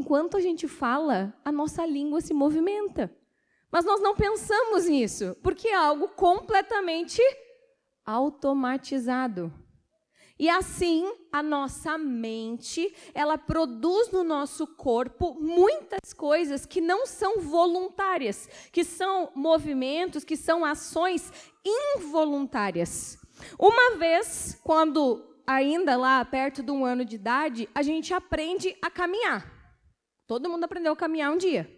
enquanto a gente fala, a nossa língua se movimenta. Mas nós não pensamos nisso, porque é algo completamente automatizado. E assim, a nossa mente, ela produz no nosso corpo muitas coisas que não são voluntárias, que são movimentos, que são ações involuntárias. Uma vez, quando ainda lá perto de 1 ano de idade, a gente aprende a caminhar. Todo mundo aprendeu a caminhar um dia.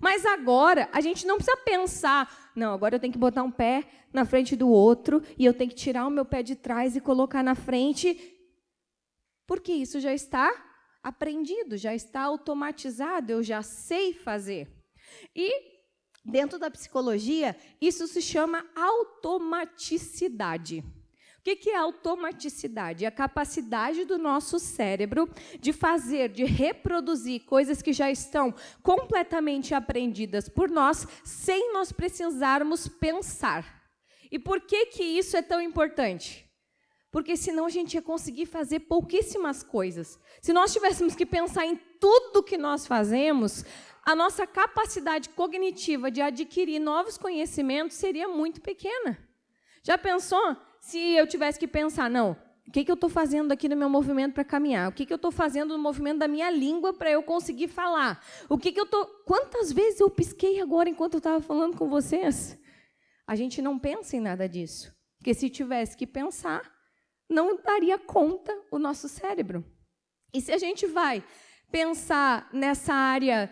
Mas agora, a gente não precisa pensar, não, agora eu tenho que botar um pé na frente do outro e eu tenho que tirar o meu pé de trás e colocar na frente, porque isso já está aprendido, já está automatizado, eu já sei fazer. E, dentro da psicologia, isso se chama automaticidade. O que é automaticidade? É a capacidade do nosso cérebro de fazer, de reproduzir coisas que já estão completamente aprendidas por nós, sem nós precisarmos pensar. E por que isso é tão importante? Porque senão a gente ia conseguir fazer pouquíssimas coisas. Se nós tivéssemos que pensar em tudo que nós fazemos, a nossa capacidade cognitiva de adquirir novos conhecimentos seria muito pequena. Já pensou? Se eu tivesse que pensar, não, o que eu estou fazendo aqui no meu movimento para caminhar? O que eu estou fazendo no movimento da minha língua para eu conseguir falar? Quantas vezes eu pisquei agora enquanto eu estava falando com vocês? A gente não pensa em nada disso. Porque se tivesse que pensar, não daria conta o nosso cérebro. E se a gente vai pensar nessa área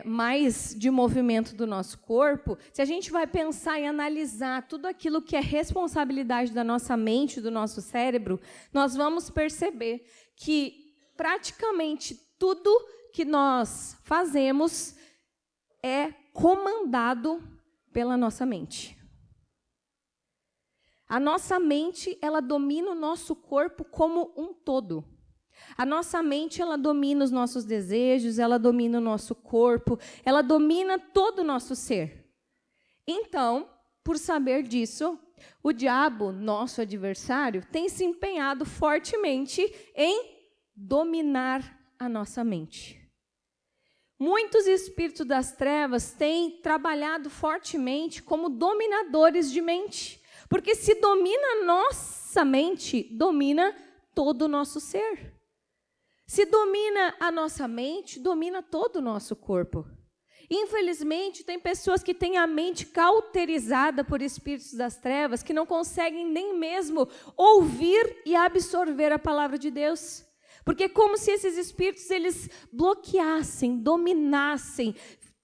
mais de movimento do nosso corpo, se a gente vai pensar e analisar tudo aquilo que é responsabilidade da nossa mente, do nosso cérebro, nós vamos perceber que praticamente tudo que nós fazemos é comandado pela nossa mente. A nossa mente, ela domina o nosso corpo como um todo. A nossa mente, ela domina os nossos desejos, ela domina o nosso corpo, ela domina todo o nosso ser. Então, por saber disso, o diabo, nosso adversário, tem se empenhado fortemente em dominar a nossa mente. Muitos espíritos das trevas têm trabalhado fortemente como dominadores de mente, porque se domina a nossa mente, domina todo o nosso ser. Se domina a nossa mente, domina todo o nosso corpo. Infelizmente, tem pessoas que têm a mente cauterizada por espíritos das trevas, que não conseguem nem mesmo ouvir e absorver a palavra de Deus. Porque é como se esses espíritos eles bloqueassem, dominassem,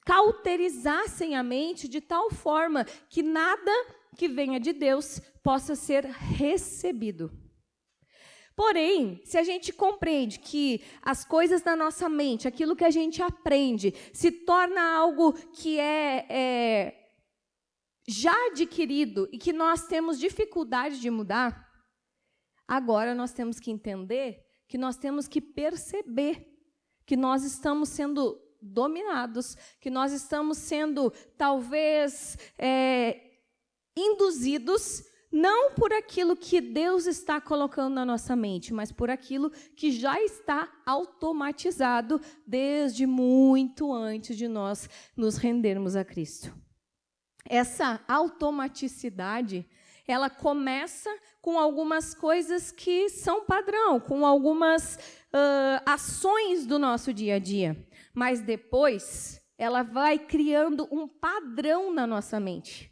cauterizassem a mente de tal forma que nada que venha de Deus possa ser recebido. Porém, se a gente compreende que as coisas da nossa mente, aquilo que a gente aprende, se torna algo que é já adquirido e que nós temos dificuldade de mudar, agora nós temos que entender que nós temos que perceber que nós estamos sendo dominados, que nós estamos sendo, talvez, induzidos não por aquilo que Deus está colocando na nossa mente, mas por aquilo que já está automatizado desde muito antes de nós nos rendermos a Cristo. Essa automaticidade, ela começa com algumas coisas que são padrão, com algumas ações do nosso dia a dia, mas depois ela vai criando um padrão na nossa mente.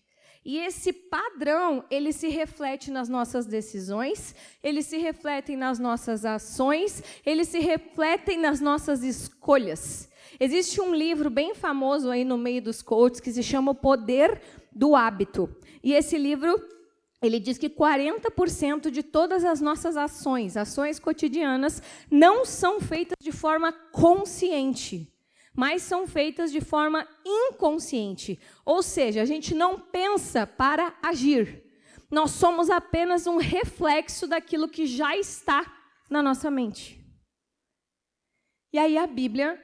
E esse padrão, ele se reflete nas nossas decisões, ele se reflete nas nossas ações, ele se reflete nas nossas escolhas. Existe um livro bem famoso aí no meio dos coaches que se chama O Poder do Hábito. E esse livro, ele diz que 40% de todas as nossas ações cotidianas, não são feitas de forma consciente, mas são feitas de forma inconsciente. Ou seja, a gente não pensa para agir. Nós somos apenas um reflexo daquilo que já está na nossa mente. E aí a Bíblia,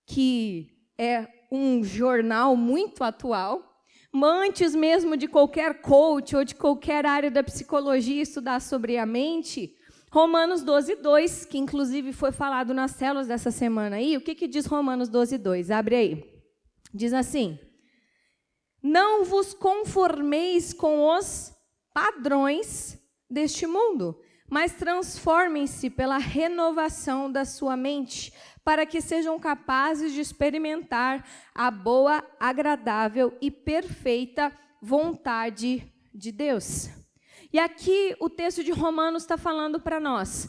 que é um jornal muito atual, antes mesmo de qualquer coach ou de qualquer área da psicologia estudar sobre a mente, Romanos 12:2, que inclusive foi falado nas células dessa semana aí. O que diz Romanos 12:2? Abre aí. Diz assim: não vos conformeis com os padrões deste mundo, mas transformem-se pela renovação da sua mente, para que sejam capazes de experimentar a boa, agradável e perfeita vontade de Deus. E aqui o texto de Romanos está falando para nós.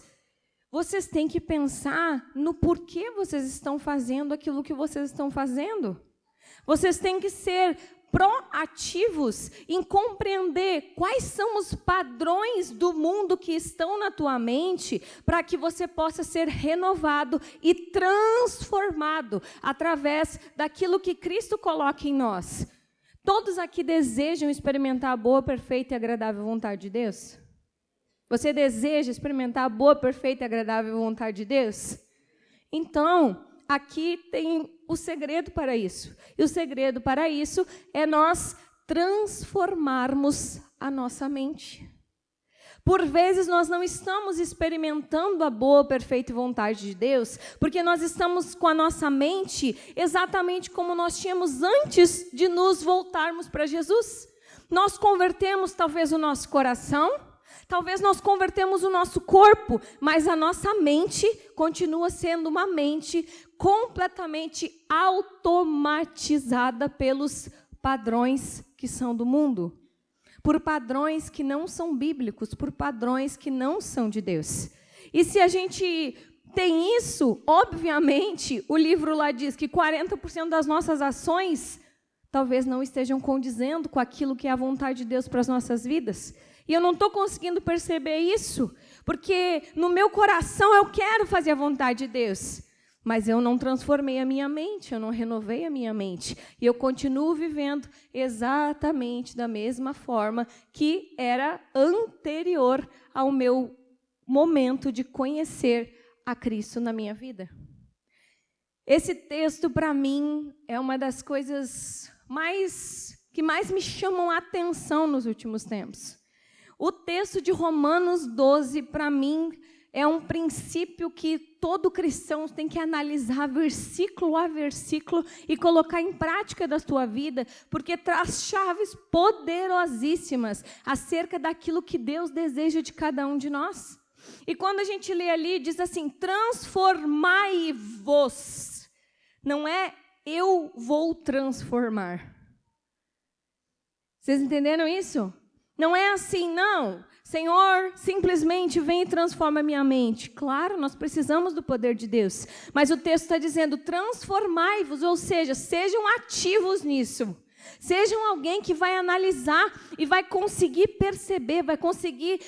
Vocês têm que pensar no porquê vocês estão fazendo aquilo que vocês estão fazendo. Vocês têm que ser proativos em compreender quais são os padrões do mundo que estão na tua mente, para que você possa ser renovado e transformado através daquilo que Cristo coloca em nós. Todos aqui desejam experimentar a boa, perfeita e agradável vontade de Deus? Você deseja experimentar a boa, perfeita e agradável vontade de Deus? Então, aqui tem o segredo para isso. E o segredo para isso é nós transformarmos a nossa mente. Por vezes nós não estamos experimentando a boa, perfeita vontade de Deus, porque nós estamos com a nossa mente exatamente como nós tínhamos antes de nos voltarmos para Jesus. Nós convertemos talvez o nosso coração, talvez nós convertemos o nosso corpo, mas a nossa mente continua sendo uma mente completamente automatizada pelos padrões que são do mundo. Por padrões que não são bíblicos, por padrões que não são de Deus. E se a gente tem isso, obviamente, o livro lá diz que 40% das nossas ações talvez não estejam condizendo com aquilo que é a vontade de Deus para as nossas vidas. E eu não estou conseguindo perceber isso, porque no meu coração eu quero fazer a vontade de Deus. Mas eu não transformei a minha mente, eu não renovei a minha mente. E eu continuo vivendo exatamente da mesma forma que era anterior ao meu momento de conhecer a Cristo na minha vida. Esse texto, para mim, é uma das coisas que mais me chamam a atenção nos últimos tempos. O texto de Romanos 12, para mim, é um princípio que todo cristão tem que analisar versículo a versículo e colocar em prática da sua vida, porque traz chaves poderosíssimas acerca daquilo que Deus deseja de cada um de nós. E quando a gente lê ali, diz assim, transformai-vos. Não é eu vou transformar. Vocês entenderam isso? Não é assim, não. Senhor, simplesmente vem e transforma a minha mente. Claro, nós precisamos do poder de Deus. Mas o texto está dizendo, transformai-vos, ou seja, sejam ativos nisso. Sejam alguém que vai analisar e vai conseguir perceber, vai conseguir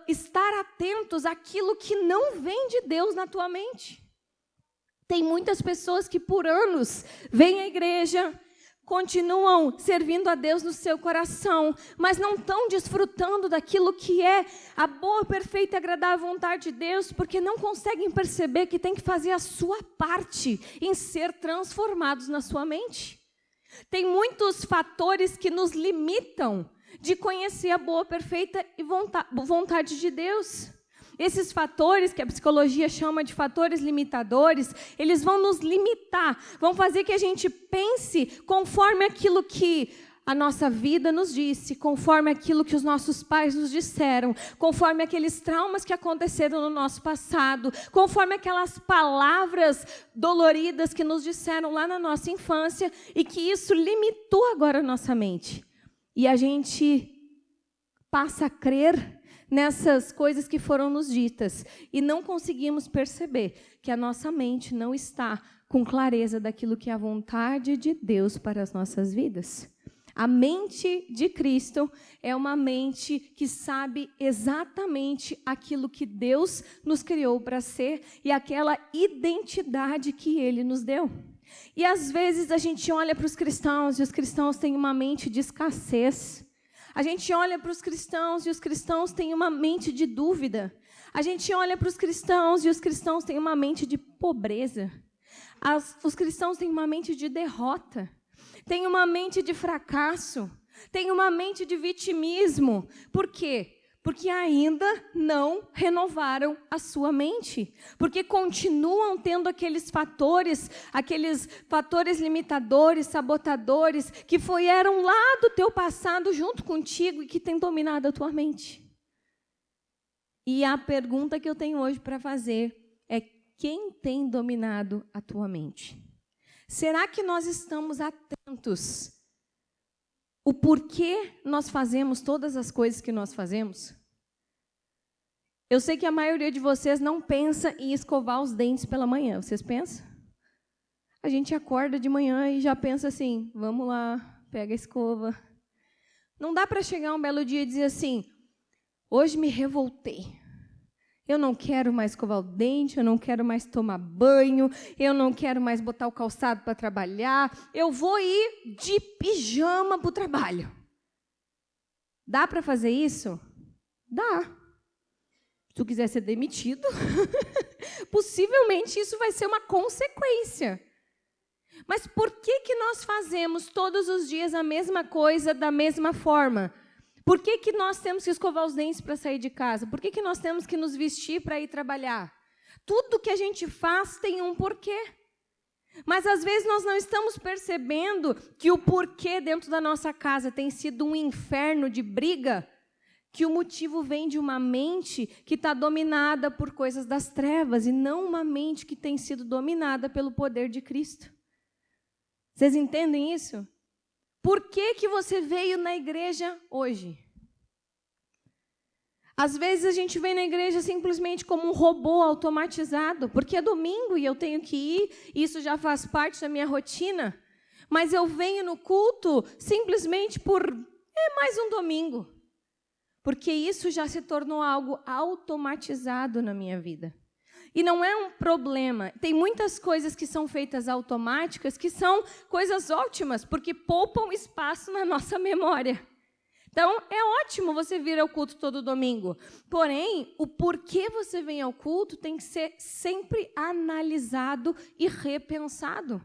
estar atentos àquilo que não vem de Deus na tua mente. Tem muitas pessoas que por anos vêm à igreja, continuam servindo a Deus no seu coração, mas não estão desfrutando daquilo que é a boa, perfeita e agradável vontade de Deus, porque não conseguem perceber que tem que fazer a sua parte em ser transformados na sua mente. Tem muitos fatores que nos limitam de conhecer a boa, perfeita e vontade de Deus. Esses fatores, que a psicologia chama de fatores limitadores, eles vão nos limitar, vão fazer que a gente pense conforme aquilo que a nossa vida nos disse, conforme aquilo que os nossos pais nos disseram, conforme aqueles traumas que aconteceram no nosso passado, conforme aquelas palavras doloridas que nos disseram lá na nossa infância, e que isso limitou agora a nossa mente. E a gente passa a crer nessas coisas que foram nos ditas, e não conseguimos perceber que a nossa mente não está com clareza daquilo que é a vontade de Deus para as nossas vidas. A mente de Cristo é uma mente que sabe exatamente aquilo que Deus nos criou para ser e aquela identidade que Ele nos deu. E às vezes a gente olha para os cristãos e os cristãos têm uma mente de escassez. A gente olha para os cristãos e os cristãos têm uma mente de dúvida. A gente olha para os cristãos e os cristãos têm uma mente de pobreza. Os cristãos têm uma mente de derrota. Têm uma mente de fracasso. Têm uma mente de vitimismo. Por quê? Porque ainda não renovaram a sua mente. Porque continuam tendo aqueles fatores limitadores, sabotadores, que eram lá do teu passado junto contigo e que têm dominado a tua mente. E a pergunta que eu tenho hoje para fazer é: quem tem dominado a tua mente? Será que nós estamos atentos o porquê nós fazemos todas as coisas que nós fazemos? Eu sei que a maioria de vocês não pensa em escovar os dentes pela manhã. Vocês pensam? A gente acorda de manhã e já pensa assim: vamos lá, pega a escova. Não dá para chegar um belo dia e dizer assim: hoje me revoltei. Eu não quero mais escovar o dente, eu não quero mais tomar banho, eu não quero mais botar o calçado para trabalhar, eu vou ir de pijama para o trabalho. Dá para fazer isso? Dá. Se tu quiser ser demitido, possivelmente isso vai ser uma consequência. Mas por que nós fazemos todos os dias a mesma coisa da mesma forma? Por que nós temos que escovar os dentes para sair de casa? Por que nós temos que nos vestir para ir trabalhar? Tudo que a gente faz tem um porquê. Mas, às vezes, nós não estamos percebendo que o porquê dentro da nossa casa tem sido um inferno de briga, que o motivo vem de uma mente que está dominada por coisas das trevas e não uma mente que tem sido dominada pelo poder de Cristo. Vocês entendem isso? Por que você veio na igreja hoje? Às vezes a gente vem na igreja simplesmente como um robô automatizado, porque é domingo e eu tenho que ir, isso já faz parte da minha rotina, mas eu venho no culto simplesmente mais um domingo, porque isso já se tornou algo automatizado na minha vida. E não é um problema. Tem muitas coisas que são feitas automáticas que são coisas ótimas, porque poupam espaço na nossa memória. Então, é ótimo você vir ao culto todo domingo. Porém, o porquê você vem ao culto tem que ser sempre analisado e repensado.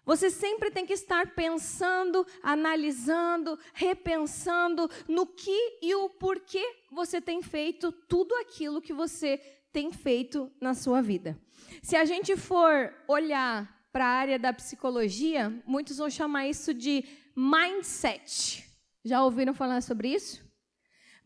Você sempre tem que estar pensando, analisando, repensando no que e o porquê você tem feito tudo aquilo que você tem feito na sua vida. Se a gente for olhar para a área da psicologia, muitos vão chamar isso de mindset. Já ouviram falar sobre isso?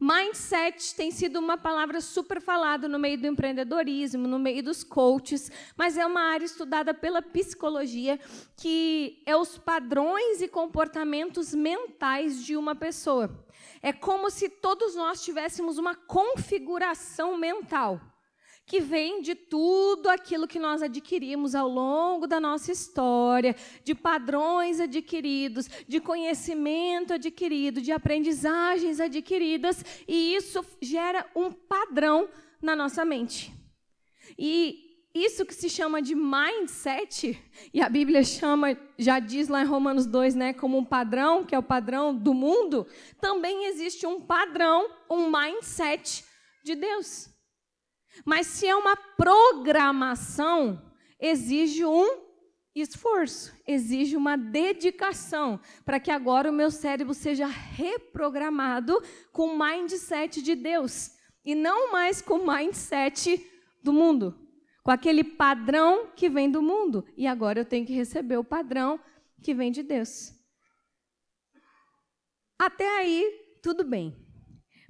Mindset tem sido uma palavra super falada no meio do empreendedorismo, no meio dos coaches, mas é uma área estudada pela psicologia, que é os padrões e comportamentos mentais de uma pessoa. É como se todos nós tivéssemos uma configuração mental, que vem de tudo aquilo que nós adquirimos ao longo da nossa história, de padrões adquiridos, de conhecimento adquirido, de aprendizagens adquiridas, e isso gera um padrão na nossa mente. E isso que se chama de mindset, e a Bíblia chama, já diz lá em Romanos 2, né, como um padrão, que é o padrão do mundo, também existe um padrão, um mindset de Deus. Mas se é uma programação, exige um esforço, exige uma dedicação para que agora o meu cérebro seja reprogramado com o mindset de Deus e não mais com o mindset do mundo, com aquele padrão que vem do mundo. E agora eu tenho que receber o padrão que vem de Deus. Até aí, tudo bem.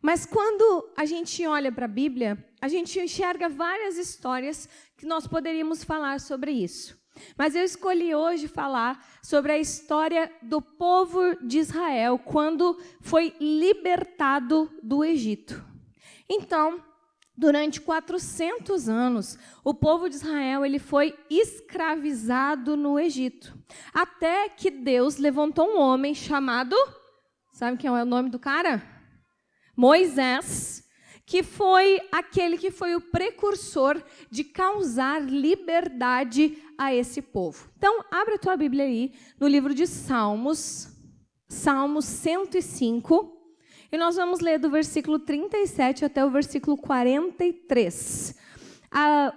Mas quando a gente olha para a Bíblia, a gente enxerga várias histórias que nós poderíamos falar sobre isso. Mas eu escolhi hoje falar sobre a história do povo de Israel quando foi libertado do Egito. Então, durante 400 anos, o povo de Israel ele foi escravizado no Egito. Até que Deus levantou um homem chamado... Sabe quem é o nome do cara? Moisés, que foi aquele que foi o precursor de causar liberdade a esse povo. Então, abre a tua Bíblia aí, no livro de Salmos, Salmos 105, e nós vamos ler do versículo 37 até o versículo 43.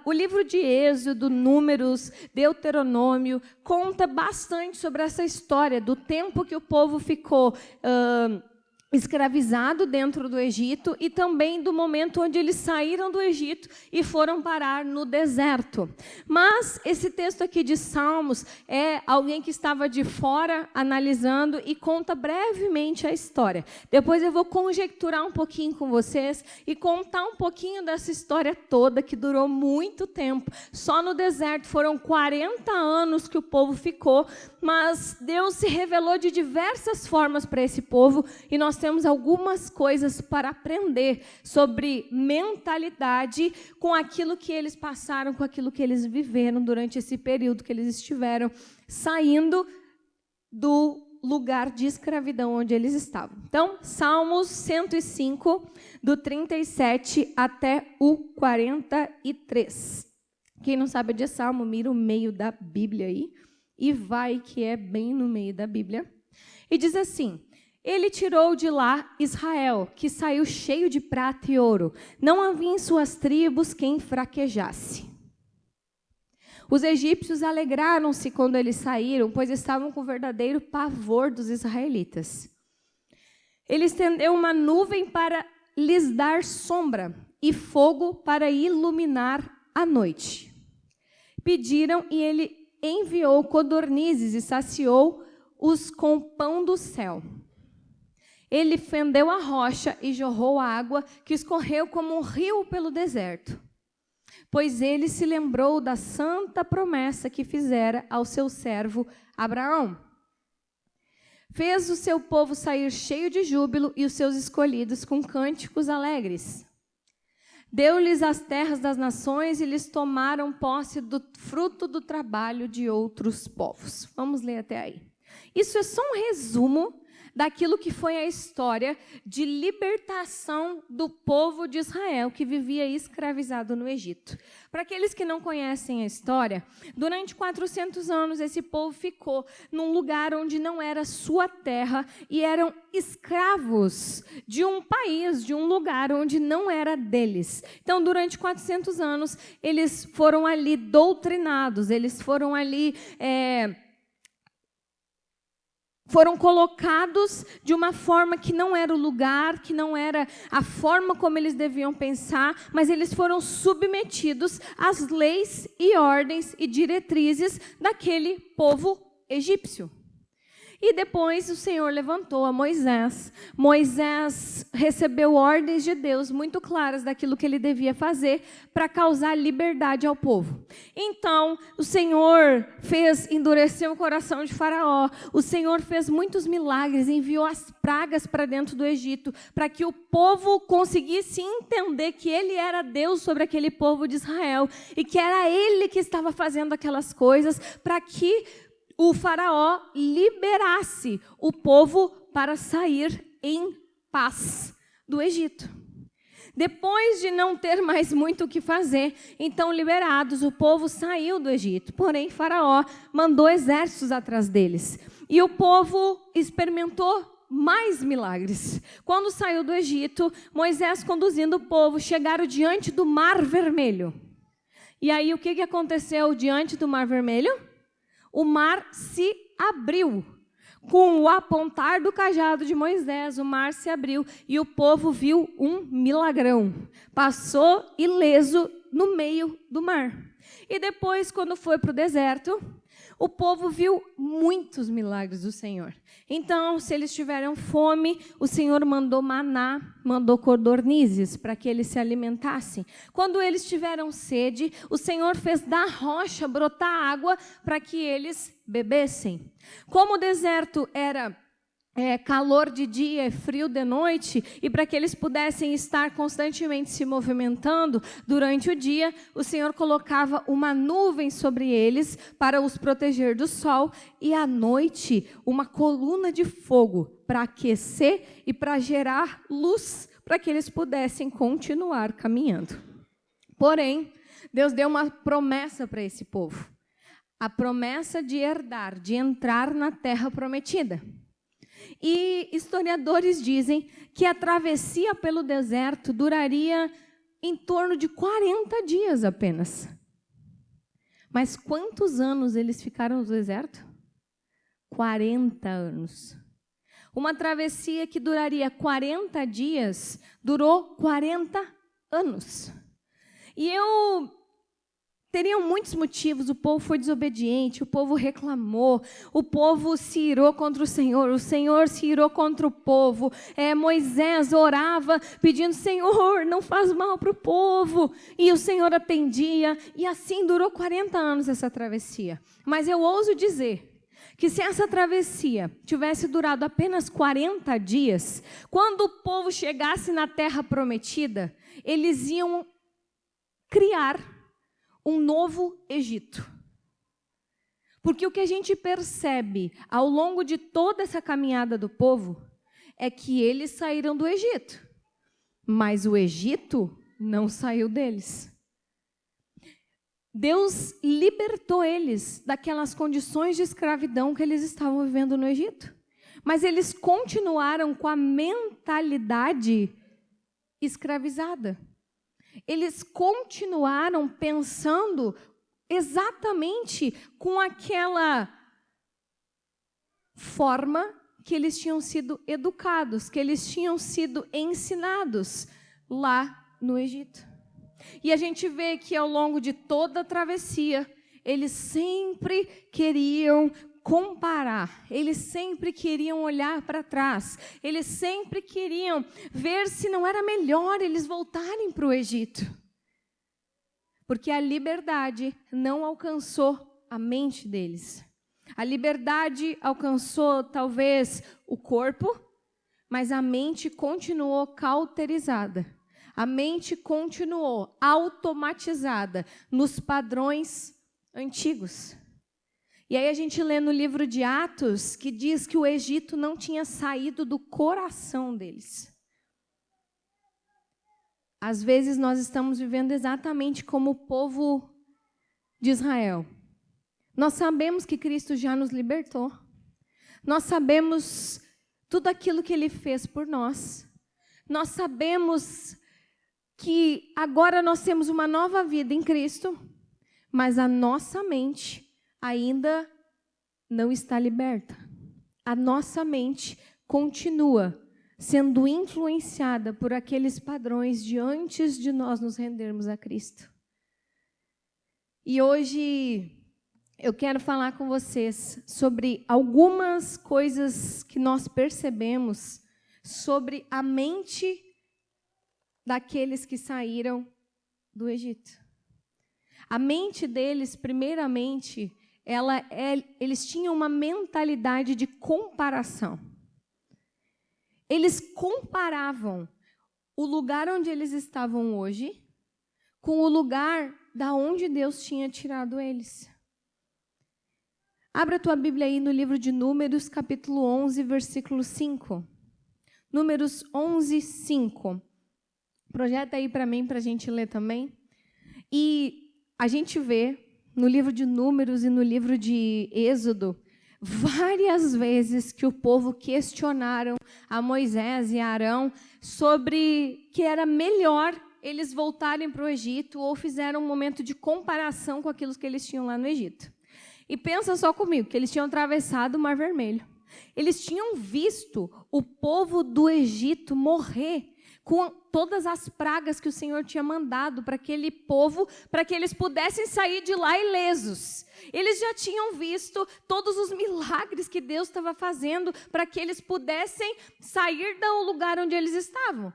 O livro de Êxodo, Números, Deuteronômio, conta bastante sobre essa história do tempo que o povo ficou escravizado dentro do Egito e também do momento onde eles saíram do Egito e foram parar no deserto. Mas esse texto aqui de Salmos é alguém que estava de fora analisando e conta brevemente a história. Depois eu vou conjecturar um pouquinho com vocês e contar um pouquinho dessa história toda que durou muito tempo. Só no deserto foram 40 anos que o povo ficou, mas Deus se revelou de diversas formas para esse povo e nós temos algumas coisas para aprender sobre mentalidade com aquilo que eles passaram, com aquilo que eles viveram durante esse período que eles estiveram saindo do lugar de escravidão onde eles estavam. Então, Salmos 105, do 37 até o 43. Quem não sabe de Salmo, mira o meio da Bíblia aí, e vai que é bem no meio da Bíblia. E diz assim: ele tirou de lá Israel, que saiu cheio de prata e ouro. Não havia em suas tribos quem fraquejasse. Os egípcios alegraram-se quando eles saíram, pois estavam com verdadeiro pavor dos israelitas. Ele estendeu uma nuvem para lhes dar sombra e fogo para iluminar a noite. Pediram e ele enviou codornizes e saciou-os com pão do céu. Ele fendeu a rocha e jorrou a água que escorreu como um rio pelo deserto. Pois ele se lembrou da santa promessa que fizera ao seu servo Abraão. Fez o seu povo sair cheio de júbilo e os seus escolhidos com cânticos alegres. Deu-lhes as terras das nações e lhes tomaram posse do fruto do trabalho de outros povos. Vamos ler até aí. Isso é só um resumo daquilo que foi a história de libertação do povo de Israel, que vivia escravizado no Egito. Para aqueles que não conhecem a história, durante 400 anos esse povo ficou num lugar onde não era sua terra e eram escravos de um país, de um lugar onde não era deles. Então, durante 400 anos, eles foram ali doutrinados, eles foram ali foram colocados de uma forma que não era o lugar, que não era a forma como eles deviam pensar, mas eles foram submetidos às leis e ordens e diretrizes daquele povo egípcio. E depois o Senhor levantou a Moisés. Moisés recebeu ordens de Deus muito claras daquilo que ele devia fazer para causar liberdade ao povo. Então, o Senhor endureceu o coração de Faraó. O Senhor fez muitos milagres, enviou as pragas para dentro do Egito, para que o povo conseguisse entender que ele era Deus sobre aquele povo de Israel e que era ele que estava fazendo aquelas coisas para que o faraó liberasse o povo para sair em paz do Egito. Depois de não ter mais muito o que fazer, então liberados, o povo saiu do Egito. Porém, faraó mandou exércitos atrás deles. E o povo experimentou mais milagres. Quando saiu do Egito, Moisés conduzindo o povo, chegaram diante do Mar Vermelho. E aí o que aconteceu diante do Mar Vermelho? O mar se abriu. Com o apontar do cajado de Moisés, o mar se abriu e o povo viu um milagrão. Passou ileso no meio do mar. E depois, quando foi para o deserto, o povo viu muitos milagres do Senhor. Então, se eles tiveram fome, o Senhor mandou maná, mandou codornizes para que eles se alimentassem. Quando eles tiveram sede, o Senhor fez da rocha brotar água para que eles bebessem. Como o deserto era calor de dia, frio de noite, e para que eles pudessem estar constantemente se movimentando durante o dia, o Senhor colocava uma nuvem sobre eles para os proteger do sol, e à noite uma coluna de fogo para aquecer e para gerar luz para que eles pudessem continuar caminhando. Porém, Deus deu uma promessa para esse povo, a promessa de herdar, de entrar na terra prometida. E historiadores dizem que a travessia pelo deserto duraria em torno de 40 dias apenas. Mas quantos anos eles ficaram no deserto? 40 anos. Uma travessia que duraria 40 dias, durou 40 anos. E teriam muitos motivos. O povo foi desobediente, o povo reclamou, o povo se irou contra o Senhor se irou contra o povo. Moisés orava pedindo: Senhor, não faz mal para o povo. E o Senhor atendia, e assim durou 40 anos essa travessia. Mas eu ouso dizer que se essa travessia tivesse durado apenas 40 dias, quando o povo chegasse na terra prometida, eles iam criar um novo Egito. Porque o que a gente percebe ao longo de toda essa caminhada do povo é que eles saíram do Egito, mas o Egito não saiu deles. Deus libertou eles daquelas condições de escravidão que eles estavam vivendo no Egito. Mas eles continuaram com a mentalidade escravizada. Eles continuaram pensando exatamente com aquela forma que eles tinham sido educados, que eles tinham sido ensinados lá no Egito. E a gente vê que ao longo de toda a travessia, eles sempre queriam comparar, eles sempre queriam olhar para trás, eles sempre queriam ver se não era melhor eles voltarem para o Egito. Porque a liberdade não alcançou a mente deles. A liberdade alcançou talvez o corpo, mas a mente continuou cauterizada. A mente continuou automatizada nos padrões antigos. E aí a gente lê no livro de Atos que diz que o Egito não tinha saído do coração deles. Às vezes nós estamos vivendo exatamente como o povo de Israel. Nós sabemos que Cristo já nos libertou. Nós sabemos tudo aquilo que Ele fez por nós. Nós sabemos que agora nós temos uma nova vida em Cristo, mas a nossa mente ainda não está liberta. A nossa mente continua sendo influenciada por aqueles padrões de antes de nós nos rendermos a Cristo. E hoje eu quero falar com vocês sobre algumas coisas que nós percebemos sobre a mente daqueles que saíram do Egito. A mente deles, primeiramente, eles tinham uma mentalidade de comparação. Eles comparavam o lugar onde eles estavam hoje com o lugar da onde Deus tinha tirado eles. Abra a tua Bíblia aí no livro de Números, capítulo 11, versículo 5. Números 11, 5. Projeta aí para mim, para a gente ler também. E a gente vê no livro de Números e no livro de Êxodo várias vezes que o povo questionaram a Moisés e a Arão sobre que era melhor eles voltarem para o Egito ou fizeram um momento de comparação com aquilo que eles tinham lá no Egito. E pensa só comigo, que eles tinham atravessado o Mar Vermelho. Eles tinham visto o povo do Egito morrer com todas as pragas que o Senhor tinha mandado para aquele povo, para que eles pudessem sair de lá ilesos. Eles já tinham visto todos os milagres que Deus estava fazendo para que eles pudessem sair do lugar onde eles estavam.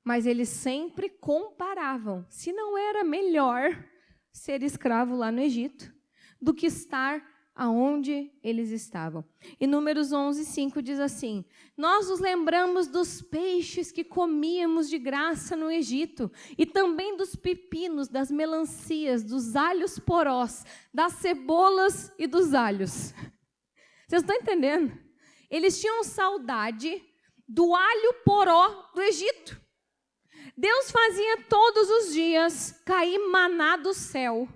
Mas eles sempre comparavam se não era melhor ser escravo lá no Egito do que estar aonde eles estavam. E Números 11, 5 diz assim: nós nos lembramos dos peixes que comíamos de graça no Egito, e também dos pepinos, das melancias, dos alhos porós, das cebolas e dos alhos. Vocês estão entendendo? Eles tinham saudade do alho poró do Egito. Deus fazia todos os dias cair maná do céu.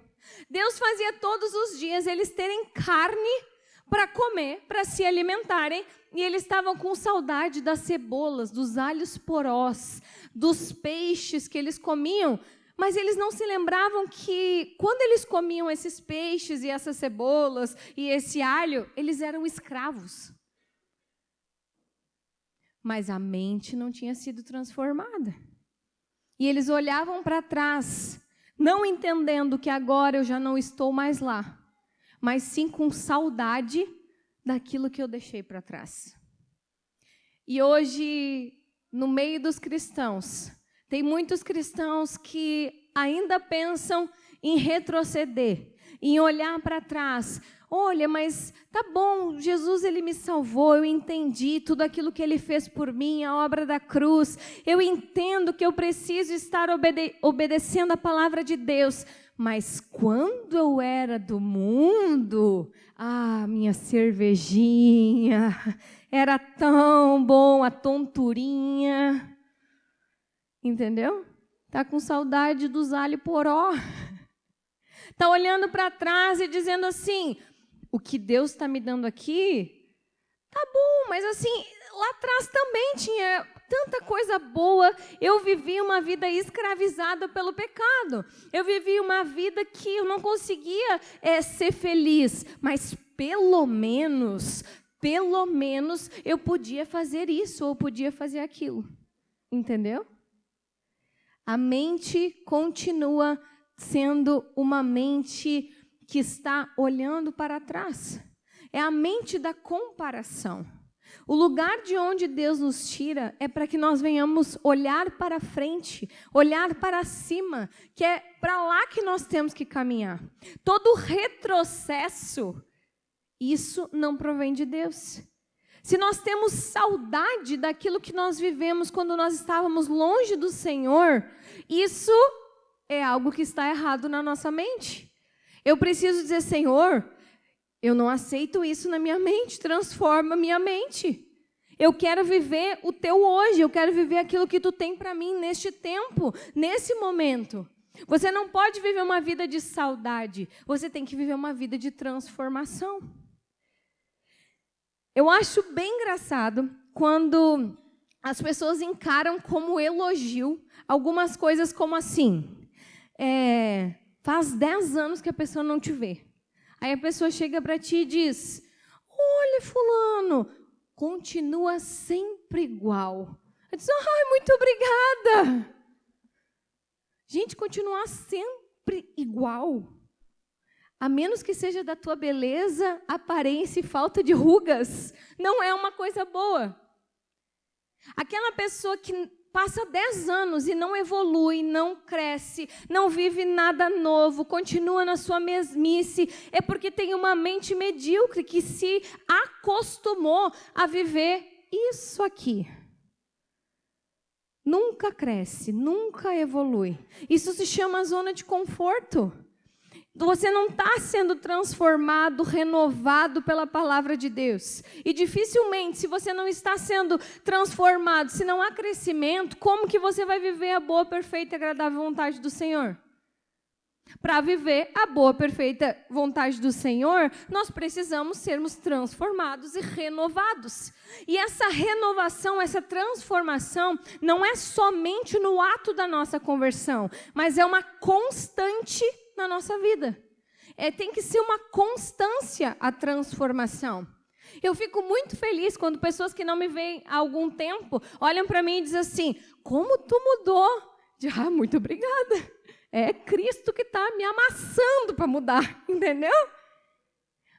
Deus fazia todos os dias eles terem carne para comer, para se alimentarem, e eles estavam com saudade das cebolas, dos alhos porós, dos peixes que eles comiam, mas eles não se lembravam que quando eles comiam esses peixes e essas cebolas e esse alho, eles eram escravos. mas a mente não tinha sido transformada. E eles olhavam para trás, não entendendo que agora eu já não estou mais lá, mas sim com saudade daquilo que eu deixei para trás. E hoje, no meio dos cristãos, tem muitos cristãos que ainda pensam em retroceder, em olhar para trás. Olha, mas tá bom, Jesus ele me salvou, eu entendi tudo aquilo que ele fez por mim, a obra da cruz. Eu entendo que eu preciso estar obedecendo a palavra de Deus. Mas quando eu era do mundo, minha cervejinha, era tão bom, a tonturinha. Entendeu? Tá com saudade dos alho poró. Tá olhando para trás e dizendo assim, o que Deus está me dando aqui, tá bom, mas assim, lá atrás também tinha tanta coisa boa. Eu vivi uma vida escravizada pelo pecado. Eu vivi uma vida que eu não conseguia ser feliz, mas pelo menos eu podia fazer isso ou podia fazer aquilo. Entendeu? A mente continua sendo uma mente que está olhando para trás. É a mente da comparação. O lugar de onde Deus nos tira é para que nós venhamos olhar para frente, olhar para cima, que é para lá que nós temos que caminhar. Todo retrocesso, isso não provém de Deus. Se nós temos saudade daquilo que nós vivemos quando nós estávamos longe do Senhor, isso é algo que está errado na nossa mente. Eu preciso dizer, Senhor, eu não aceito isso na minha mente, transforma minha mente. Eu quero viver o teu hoje, eu quero viver aquilo que tu tem para mim neste tempo, nesse momento. Você não pode viver uma vida de saudade, você tem que viver uma vida de transformação. Eu acho bem engraçado quando as pessoas encaram como elogio algumas coisas como assim, faz 10 anos que a pessoa não te vê. Aí a pessoa chega para ti e diz, olha fulano, continua sempre igual. Eu disse, muito obrigada. Gente, continuar sempre igual, a menos que seja da tua beleza, aparência e falta de rugas, não é uma coisa boa. Aquela pessoa que passa 10 anos e não evolui, não cresce, não vive nada novo, continua na sua mesmice, é porque tem uma mente medíocre que se acostumou a viver isso aqui. Nunca cresce, nunca evolui. Isso se chama zona de conforto. Você não está sendo transformado, renovado pela palavra de Deus. E dificilmente, se você não está sendo transformado, se não há crescimento, como que você vai viver a boa, perfeita e agradável vontade do Senhor? Para viver a boa, perfeita vontade do Senhor, nós precisamos sermos transformados e renovados. E essa renovação, essa transformação, não é somente no ato da nossa conversão, mas é uma constante na nossa vida. Tem que ser uma constância a transformação. Eu fico muito feliz quando pessoas que não me veem há algum tempo olham para mim e dizem assim, como tu mudou? Muito obrigada. É Cristo que está me amassando para mudar, entendeu?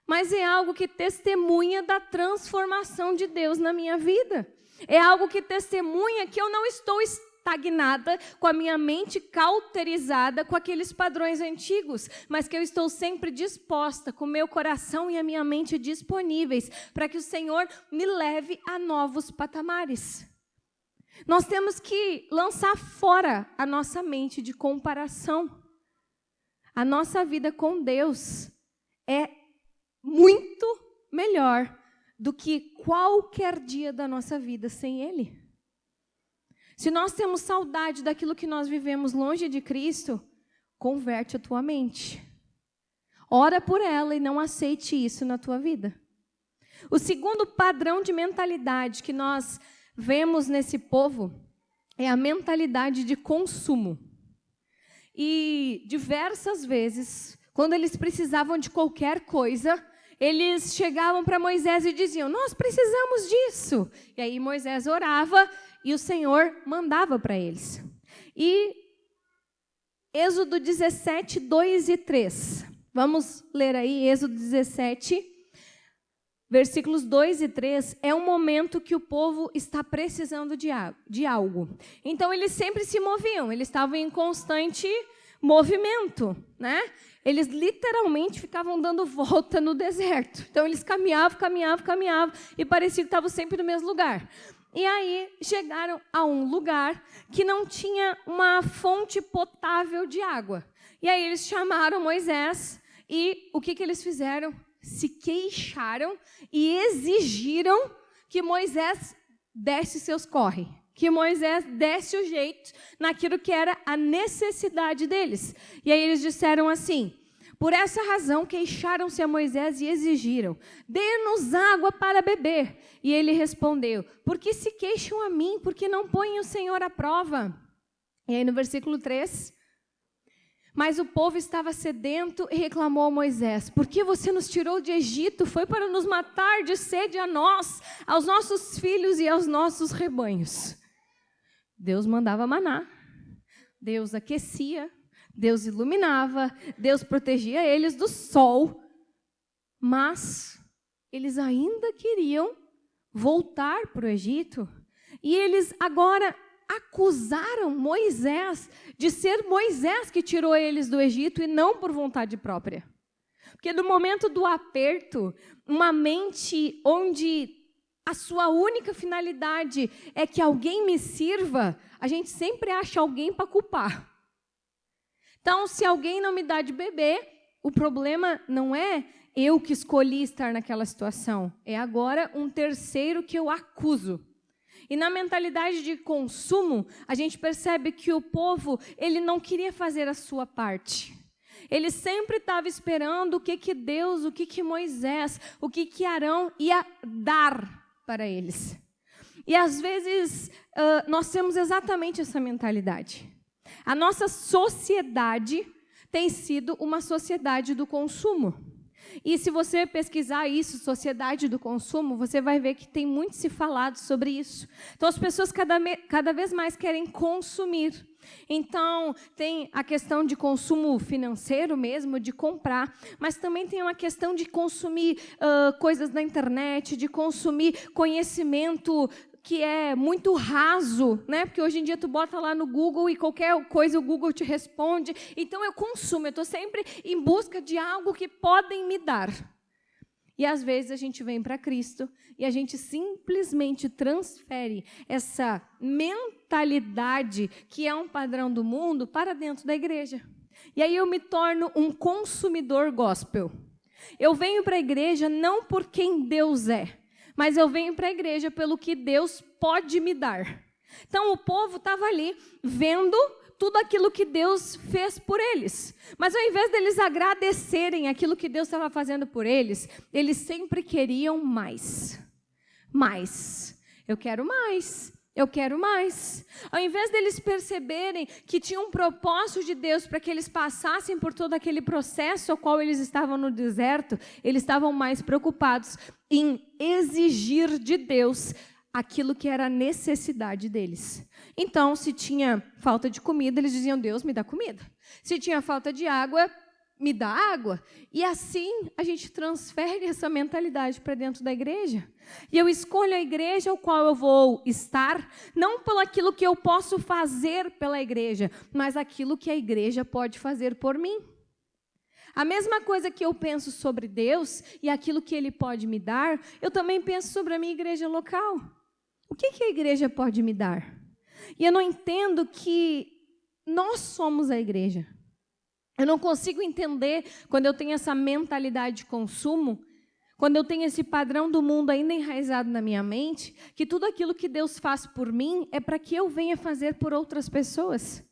Mas é algo que testemunha da transformação de Deus na minha vida. É algo que testemunha que eu não estou estagnada, com a minha mente cauterizada com aqueles padrões antigos, mas que eu estou sempre disposta, com o meu coração e a minha mente disponíveis, para que o Senhor me leve a novos patamares. Nós temos que lançar fora a nossa mente de comparação. A nossa vida com Deus é muito melhor do que qualquer dia da nossa vida sem Ele. Se nós temos saudade daquilo que nós vivemos longe de Cristo, converte a tua mente. Ora por ela e não aceite isso na tua vida. O segundo padrão de mentalidade que nós vemos nesse povo é a mentalidade de consumo. E diversas vezes, quando eles precisavam de qualquer coisa, eles chegavam para Moisés e diziam, nós precisamos disso. E aí Moisés orava e o Senhor mandava para eles. E Êxodo 17, 2 e 3. Vamos ler aí, Êxodo 17, versículos 2 e 3. É um momento que o povo está precisando de algo. Então, eles sempre se moviam, eles estavam em constante movimento, né? Eles literalmente ficavam dando volta no deserto. Então, eles caminhavam, e parecia que estavam sempre no mesmo lugar. E aí, chegaram a um lugar que não tinha uma fonte potável de água. E aí, eles chamaram Moisés e o que eles fizeram? Se queixaram e exigiram que Moisés desse seus corre. Que Moisés desse o jeito naquilo que era a necessidade deles. E aí, eles disseram assim... Por essa razão, queixaram-se a Moisés e exigiram, dê-nos água para beber. E ele respondeu, por que se queixam a mim? Porque não põem o Senhor à prova? E aí no versículo 3, mas o povo estava sedento e reclamou a Moisés, por que você nos tirou de Egito? Foi para nos matar de sede a nós, aos nossos filhos e aos nossos rebanhos. Deus mandava maná, Deus aquecia, Deus iluminava, Deus protegia eles do sol, mas eles ainda queriam voltar para o Egito. E eles agora acusaram Moisés de ser Moisés que tirou eles do Egito e não por vontade própria. Porque no momento do aperto, uma mente onde a sua única finalidade é que alguém me sirva, a gente sempre acha alguém para culpar. Então, se alguém não me dá de beber, o problema não é eu que escolhi estar naquela situação. É agora um terceiro que eu acuso. E na mentalidade de consumo, a gente percebe que o povo, ele não queria fazer a sua parte. Ele sempre estava esperando o que Deus, o que Moisés, o que Arão ia dar para eles. E às vezes, nós temos exatamente essa mentalidade. A nossa sociedade tem sido uma sociedade do consumo. E se você pesquisar isso, sociedade do consumo, você vai ver que tem muito se falado sobre isso. Então, as pessoas cada vez mais querem consumir. Então, tem a questão de consumo financeiro mesmo, de comprar, mas também tem uma questão de consumir coisas na internet, de consumir conhecimento que é muito raso, né? Porque hoje em dia tu bota lá no Google e qualquer coisa o Google te responde. Então eu consumo, eu estou sempre em busca de algo que podem me dar. E às vezes a gente vem para Cristo e a gente simplesmente transfere essa mentalidade que é um padrão do mundo para dentro da igreja. E aí eu me torno um consumidor gospel. Eu venho para a igreja não por quem Deus é, mas eu venho para a igreja pelo que Deus pode me dar. Então, o povo estava ali vendo tudo aquilo que Deus fez por eles. Mas, ao invés deles agradecerem aquilo que Deus estava fazendo por eles, eles sempre queriam mais. Mais. Eu quero mais. Eu quero mais. Ao invés deles perceberem que tinha um propósito de Deus para que eles passassem por todo aquele processo ao qual eles estavam no deserto, eles estavam mais preocupados em exigir de Deus aquilo que era a necessidade deles. Então, se tinha falta de comida, eles diziam, Deus, me dá comida. Se tinha falta de água, me dá água. E assim a gente transfere essa mentalidade para dentro da igreja. E eu escolho a igreja ao qual eu vou estar, não pelo aquilo que eu posso fazer pela igreja, mas aquilo que a igreja pode fazer por mim. A mesma coisa que eu penso sobre Deus e aquilo que Ele pode me dar, eu também penso sobre a minha igreja local. O que a igreja pode me dar? E eu não entendo que nós somos a igreja. Eu não consigo entender, quando eu tenho essa mentalidade de consumo, quando eu tenho esse padrão do mundo ainda enraizado na minha mente, que tudo aquilo que Deus faz por mim é para que eu venha fazer por outras pessoas.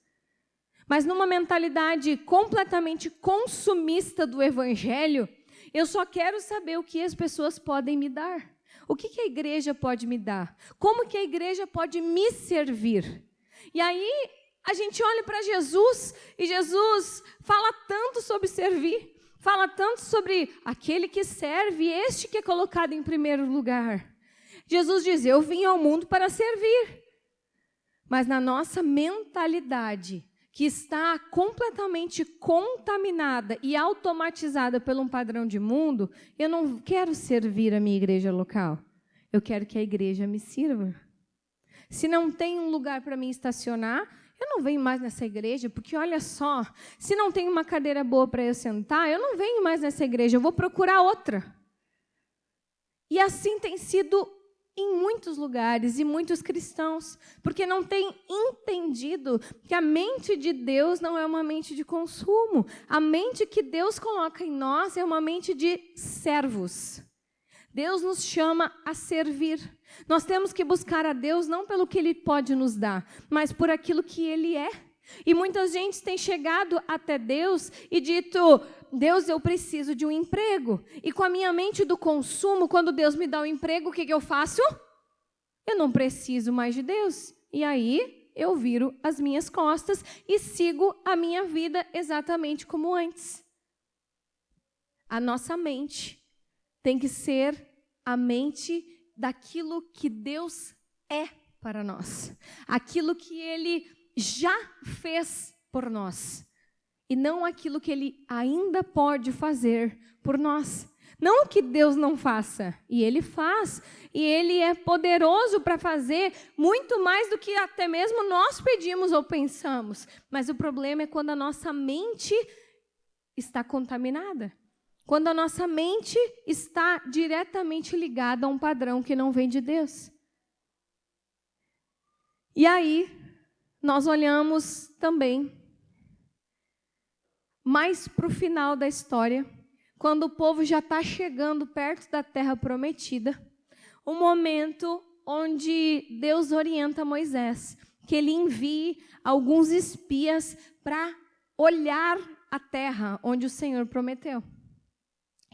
Mas numa mentalidade completamente consumista do evangelho, eu só quero saber o que as pessoas podem me dar. O que a igreja pode me dar? Como que a igreja pode me servir? E aí a gente olha para Jesus e Jesus fala tanto sobre servir. Fala tanto sobre aquele que serve, este que é colocado em primeiro lugar. Jesus diz, eu vim ao mundo para servir. Mas na nossa mentalidade, que está completamente contaminada e automatizada por um padrão de mundo, eu não quero servir a minha igreja local. Eu quero que a igreja me sirva. Se não tem um lugar para mim estacionar, eu não venho mais nessa igreja, porque olha só, se não tem uma cadeira boa para eu sentar, eu não venho mais nessa igreja, eu vou procurar outra. E assim tem sido em muitos lugares e muitos cristãos, porque não têm entendido que a mente de Deus não é uma mente de consumo. A mente que Deus coloca em nós é uma mente de servos. Deus nos chama a servir. Nós temos que buscar a Deus não pelo que Ele pode nos dar, mas por aquilo que Ele é. E muita gente tem chegado até Deus e dito, Deus, eu preciso de um emprego. E com a minha mente do consumo, quando Deus me dá um emprego, o que eu faço? Eu não preciso mais de Deus. E aí eu viro as minhas costas e sigo a minha vida exatamente como antes. A nossa mente tem que ser a mente daquilo que Deus é para nós. Aquilo que Ele já fez por nós. E não aquilo que Ele ainda pode fazer por nós. Não que Deus não faça. E Ele faz. E Ele é poderoso para fazer muito mais do que até mesmo nós pedimos ou pensamos. Mas o problema é quando a nossa mente está contaminada. Quando a nossa mente está diretamente ligada a um padrão que não vem de Deus. E aí, nós olhamos também mais para o final da história, quando o povo já está chegando perto da terra prometida, um momento onde Deus orienta Moisés, que ele envie alguns espias para olhar a terra onde o Senhor prometeu.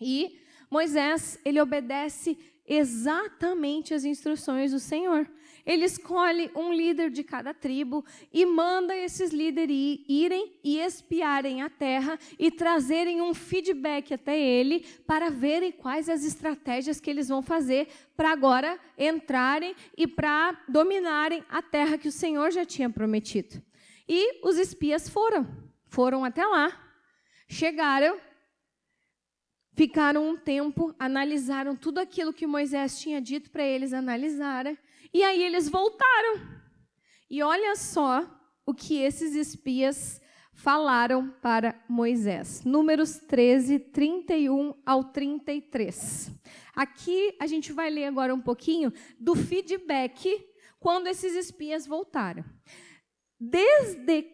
E Moisés, ele obedece exatamente as instruções do Senhor. Ele escolhe um líder de cada tribo e manda esses líderes irem e espiarem a terra e trazerem um feedback até ele para verem quais as estratégias que eles vão fazer para agora entrarem e para dominarem a terra que o Senhor já tinha prometido. E os espias foram até lá, chegaram, ficaram um tempo, analisaram tudo aquilo que Moisés tinha dito para eles analisarem, e aí eles voltaram. E olha só o que esses espias falaram para Moisés. Números 13, 31 ao 33. Aqui a gente vai ler agora um pouquinho do feedback quando esses espias voltaram. Desde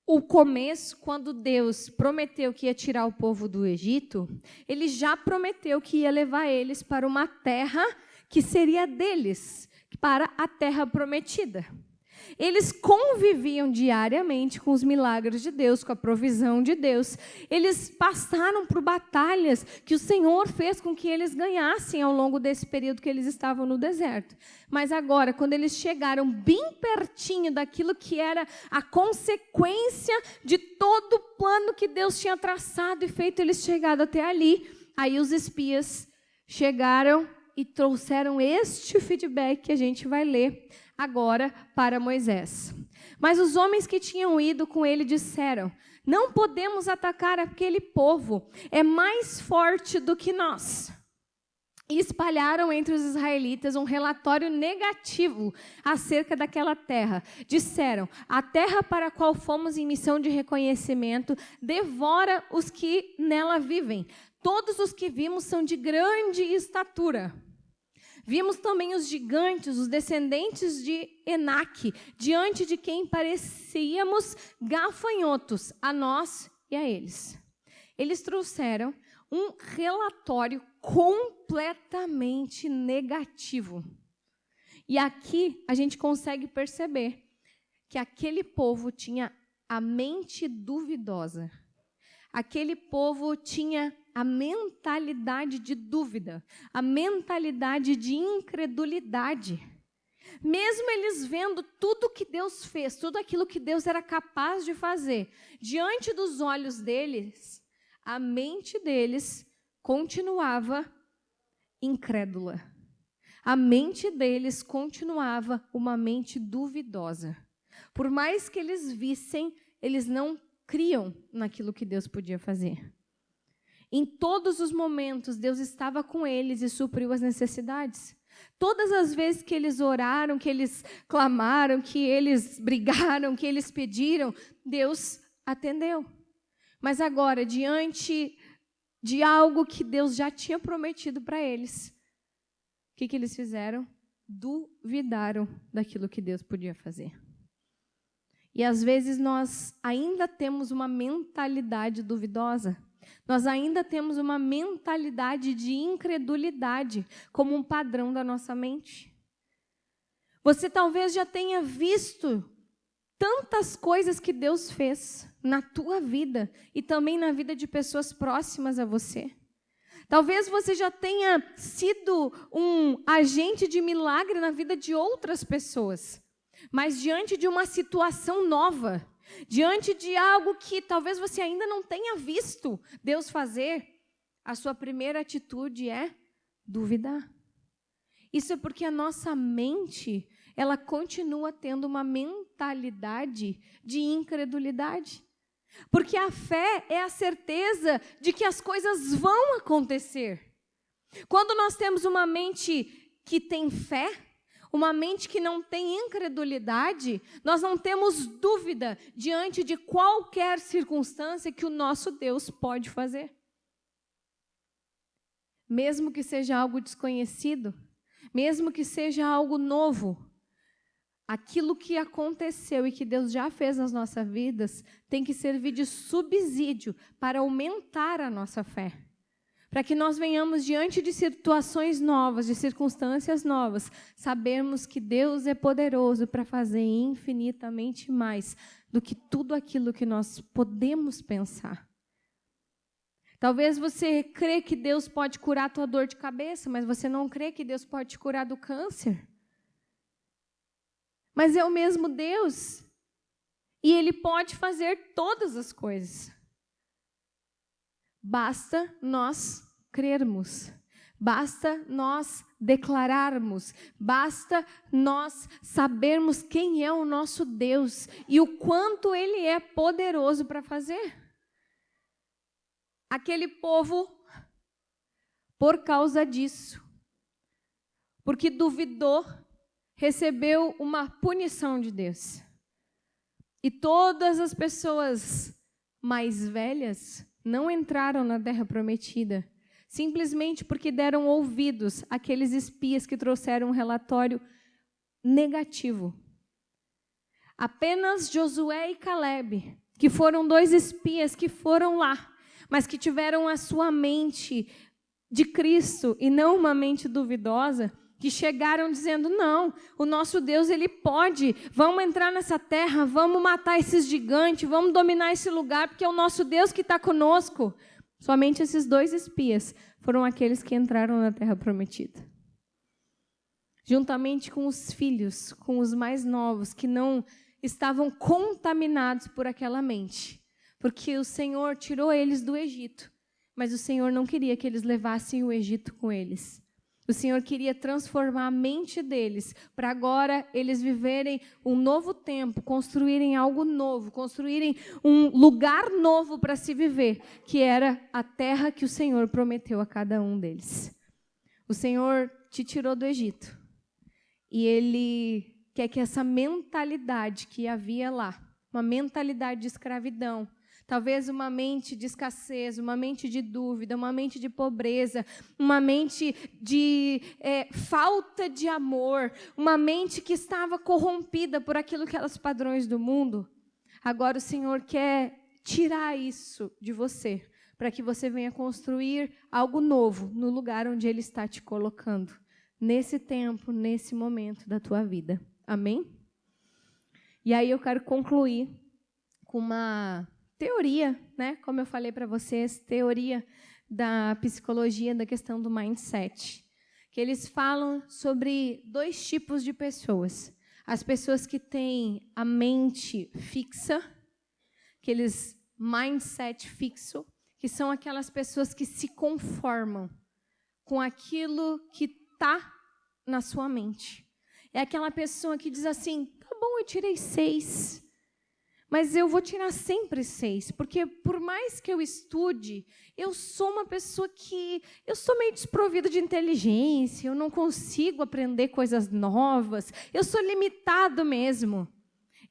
o começo, quando Deus prometeu que ia tirar o povo do Egito, Ele já prometeu que ia levar eles para uma terra que seria deles, para a terra prometida. Eles conviviam diariamente com os milagres de Deus, com a provisão de Deus. Eles passaram por batalhas que o Senhor fez com que eles ganhassem ao longo desse período que eles estavam no deserto. Mas agora, quando eles chegaram bem pertinho daquilo que era a consequência de todo o plano que Deus tinha traçado e feito eles chegarem até ali, aí os espias chegaram e trouxeram este feedback que a gente vai ler agora para Moisés. Mas os homens que tinham ido com ele disseram: não podemos atacar aquele povo, é mais forte do que nós. E espalharam entre os israelitas um relatório negativo acerca daquela terra. Disseram: a terra para a qual fomos em missão de reconhecimento devora os que nela vivem. Todos os que vimos são de grande estatura. Vimos também os gigantes, os descendentes de Enaque, diante de quem parecíamos gafanhotos, a nós e a eles. Eles trouxeram um relatório completamente negativo. E aqui a gente consegue perceber que aquele povo tinha a mente duvidosa. Aquele povo tinha a mentalidade de dúvida, a mentalidade de incredulidade. Mesmo eles vendo tudo que Deus fez, tudo aquilo que Deus era capaz de fazer, diante dos olhos deles, a mente deles continuava incrédula. A mente deles continuava uma mente duvidosa. Por mais que eles vissem, eles não criam naquilo que Deus podia fazer. Em todos os momentos, Deus estava com eles e supriu as necessidades. Todas as vezes que eles oraram, que eles clamaram, que eles brigaram, que eles pediram, Deus atendeu. Mas agora, diante de algo que Deus já tinha prometido para eles, o que eles fizeram? Duvidaram daquilo que Deus podia fazer. E às vezes nós ainda temos uma mentalidade duvidosa. Nós ainda temos uma mentalidade de incredulidade como um padrão da nossa mente. Você talvez já tenha visto tantas coisas que Deus fez na tua vida e também na vida de pessoas próximas a você. Talvez você já tenha sido um agente de milagre na vida de outras pessoas, mas diante de uma situação nova, diante de algo que talvez você ainda não tenha visto Deus fazer, a sua primeira atitude é duvidar. Isso é porque a nossa mente, ela continua tendo uma mentalidade de incredulidade. Porque a fé é a certeza de que as coisas vão acontecer. Quando nós temos uma mente que tem fé, uma mente que não tem incredulidade, nós não temos dúvida diante de qualquer circunstância que o nosso Deus pode fazer. Mesmo que seja algo desconhecido, mesmo que seja algo novo, aquilo que aconteceu e que Deus já fez nas nossas vidas tem que servir de subsídio para aumentar a nossa fé. Para que nós venhamos diante de situações novas, de circunstâncias novas, sabermos que Deus é poderoso para fazer infinitamente mais do que tudo aquilo que nós podemos pensar. Talvez você crê que Deus pode curar a tua dor de cabeça, mas você não crê que Deus pode te curar do câncer. Mas é o mesmo Deus, e Ele pode fazer todas as coisas. Basta nós crermos, basta nós declararmos, basta nós sabermos quem é o nosso Deus e o quanto Ele é poderoso para fazer. Aquele povo, por causa disso, porque duvidou, recebeu uma punição de Deus. E todas as pessoas mais velhas não entraram na terra prometida, simplesmente porque deram ouvidos àqueles espias que trouxeram um relatório negativo. Apenas Josué e Caleb, que foram 2 espias que foram lá, mas que tiveram a sua mente de Cristo e não uma mente duvidosa, que chegaram dizendo, não, o nosso Deus, Ele pode, vamos entrar nessa terra, vamos matar esses gigantes, vamos dominar esse lugar, porque é o nosso Deus que está conosco. Somente esses 2 espias foram aqueles que entraram na terra prometida. Juntamente com os filhos, com os mais novos, que não estavam contaminados por aquela mente, porque o Senhor tirou eles do Egito, mas o Senhor não queria que eles levassem o Egito com eles. O Senhor queria transformar a mente deles, para agora eles viverem um novo tempo, construírem algo novo, construírem um lugar novo para se viver, que era a terra que o Senhor prometeu a cada um deles. O Senhor te tirou do Egito, e Ele quer que essa mentalidade que havia lá, uma mentalidade de escravidão, talvez uma mente de escassez, uma mente de dúvida, uma mente de pobreza, uma mente de falta de amor, uma mente que estava corrompida por aquilo que eram os padrões do mundo. Agora o Senhor quer tirar isso de você, para que você venha construir algo novo no lugar onde Ele está te colocando, nesse tempo, nesse momento da tua vida. Amém? E aí eu quero concluir com uma teoria, né? Como eu falei para vocês, teoria da psicologia, da questão do mindset. Que eles falam sobre 2 tipos de pessoas. As pessoas que têm a mente fixa, aqueles mindset fixo, que são aquelas pessoas que se conformam com aquilo que está na sua mente. É aquela pessoa que diz assim, tá bom, eu tirei 6, mas eu vou tirar sempre 6, porque por mais que eu estude, eu sou uma pessoa que... eu sou meio desprovida de inteligência, eu não consigo aprender coisas novas, eu sou limitado mesmo.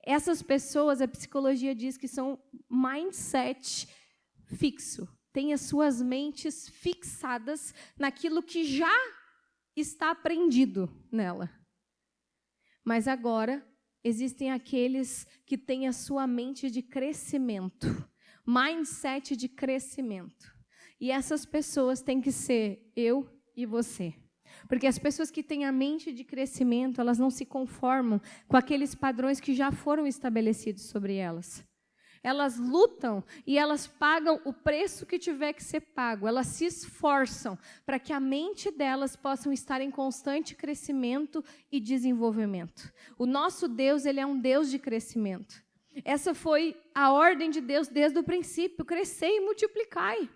Essas pessoas, a psicologia diz que são mindset fixo, têm as suas mentes fixadas naquilo que já está aprendido nela. Mas agora... existem aqueles que têm a sua mente de crescimento, mindset de crescimento. E essas pessoas têm que ser eu e você. Porque as pessoas que têm a mente de crescimento, elas não se conformam com aqueles padrões que já foram estabelecidos sobre elas. Elas lutam e elas pagam o preço que tiver que ser pago. Elas se esforçam para que a mente delas possam estar em constante crescimento e desenvolvimento. O nosso Deus, ele é um Deus de crescimento. Essa foi a ordem de Deus desde o princípio: crescei e multiplicai.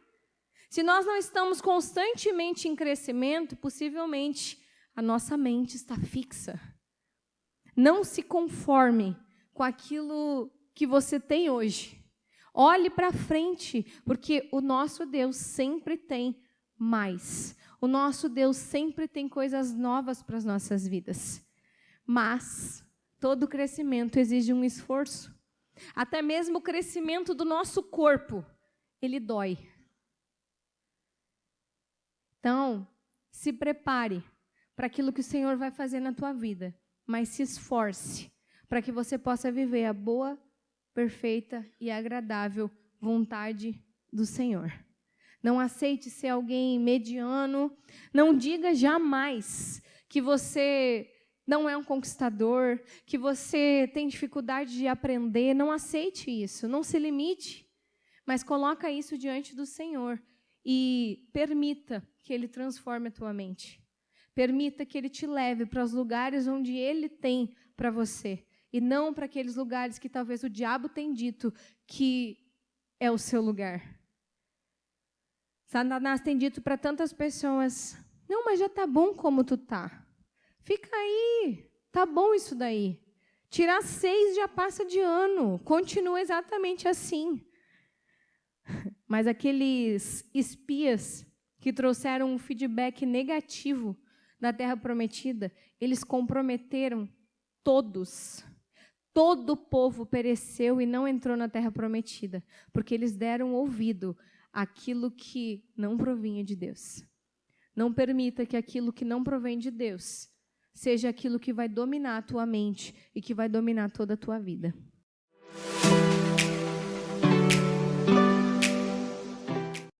Se nós não estamos constantemente em crescimento, possivelmente a nossa mente está fixa. Não se conforme com aquilo que você tem hoje. Olhe para frente, porque o nosso Deus sempre tem mais. O nosso Deus sempre tem coisas novas para as nossas vidas. Mas todo crescimento exige um esforço. Até mesmo o crescimento do nosso corpo, ele dói. Então, se prepare para aquilo que o Senhor vai fazer na tua vida, mas se esforce para que você possa viver a boa, perfeita e agradável vontade do Senhor. Não aceite ser alguém mediano. Não diga jamais que você não é um conquistador, que você tem dificuldade de aprender. Não aceite isso. Não se limite. Mas coloca isso diante do Senhor e permita que Ele transforme a tua mente. Permita que Ele te leve para os lugares onde Ele tem para você. E não para aqueles lugares que talvez o diabo tenha dito que é o seu lugar. Satanás tem dito para tantas pessoas, não, mas já está bom como tu tá. Fica aí, tá bom isso daí. Tirar 6 já passa de ano, continua exatamente assim. Mas aqueles espias que trouxeram um feedback negativo da Terra Prometida, eles comprometeram todos. Todo o povo pereceu e não entrou na Terra Prometida, porque eles deram ouvido àquilo que não provinha de Deus. Não permita que aquilo que não provém de Deus seja aquilo que vai dominar a tua mente e que vai dominar toda a tua vida.